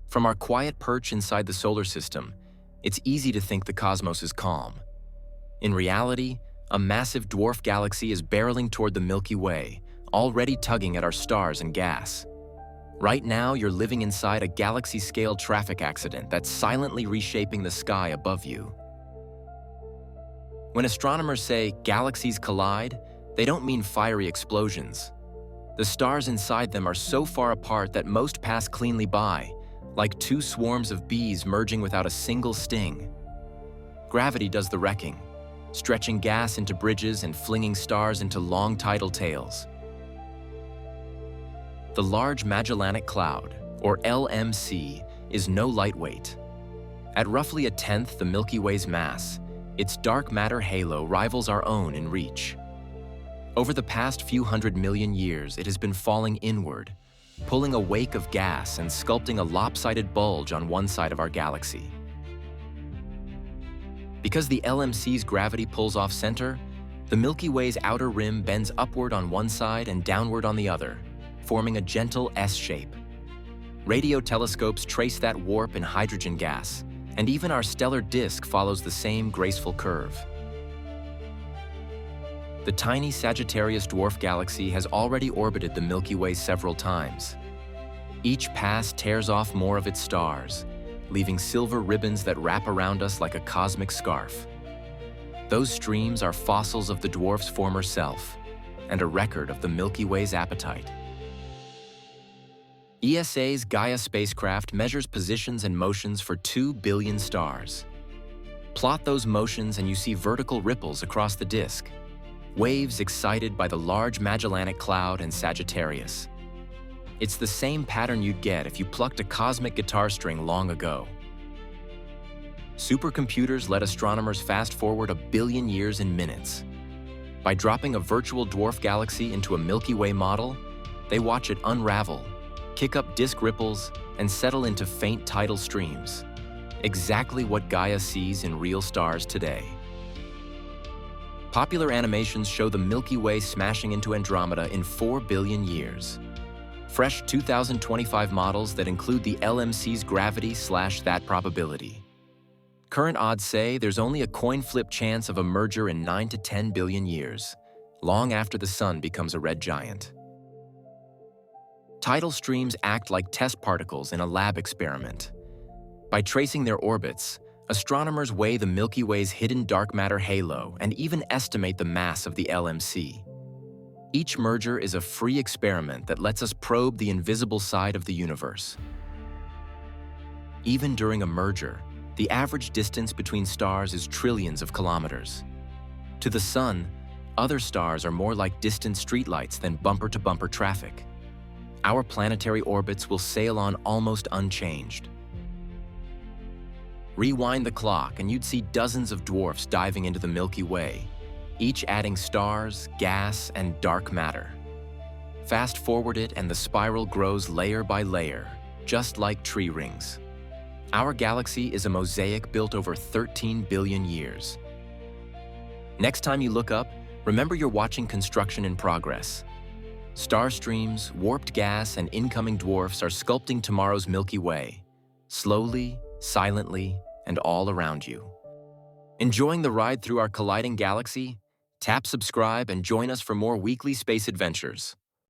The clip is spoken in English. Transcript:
From our quiet perch inside the solar system, it's easy to think the cosmos is calm. In reality, a massive dwarf galaxy is barreling toward the Milky Way, already tugging at our stars and gas. Right now, you're living inside a galaxy-scale traffic accident that's silently reshaping the sky above you. When astronomers say galaxies collide, they don't mean fiery explosions. The stars inside them are so far apart that most pass cleanly by, like two swarms of bees merging without a single sting. Gravity does the wrecking, stretching gas into bridges and flinging stars into long tidal tails. The Large Magellanic Cloud, or LMC, is no lightweight. At roughly a tenth the Milky Way's mass, its dark matter halo rivals our own in reach. Over the past few 100 million years, it has been falling inward, pulling a wake of gas and sculpting a lopsided bulge on one side of our galaxy. Because the LMC's gravity pulls off center, the Milky Way's outer rim bends upward on one side and downward on the other, forming a gentle S shape. Radio telescopes trace that warp in hydrogen gas, and even our stellar disk follows the same graceful curve. The tiny Sagittarius dwarf galaxy has already orbited the Milky Way several times. Each pass tears off more of its stars, leaving silver ribbons that wrap around us like a cosmic scarf. Those streams are fossils of the dwarf's former self, and a record of the Milky Way's appetite. ESA's Gaia spacecraft measures positions and motions for 2 billion stars. Plot those motions and you see vertical ripples across the disk, waves excited by the Large Magellanic Cloud and Sagittarius. It's the same pattern you'd get if you plucked a cosmic guitar string long ago. Supercomputers let astronomers fast forward 1 billion years in minutes. By dropping a virtual dwarf galaxy into a Milky Way model, they watch it unravel, kick up disk ripples, and settle into faint tidal streams. Exactly what Gaia sees in real stars today. Popular animations show the Milky Way smashing into Andromeda in 4 billion years. Fresh 2025 models that include the LMC's gravity/that probability. Current odds say there's only a coin flip chance of a merger in 9 to 10 billion years, long after the Sun becomes a red giant. Tidal streams act like test particles in a lab experiment. By tracing their orbits, astronomers weigh the Milky Way's hidden dark matter halo and even estimate the mass of the LMC. Each merger is a free experiment that lets us probe the invisible side of the universe. Even during a merger, the average distance between stars is trillions of kilometers. To the Sun, other stars are more like distant streetlights than bumper-to-bumper traffic. Our planetary orbits will sail on almost unchanged. Rewind the clock and you'd see dozens of dwarfs diving into the Milky Way, each adding stars, gas, and dark matter. Fast forward it and the spiral grows layer by layer, just like tree rings. Our galaxy is a mosaic built over 13 billion years. Next time you look up, remember you're watching construction in progress. Star streams, warped gas, and incoming dwarfs are sculpting tomorrow's Milky Way, slowly, silently, and all around you. Enjoying the ride through our colliding galaxy? Tap subscribe and join us for more weekly space adventures.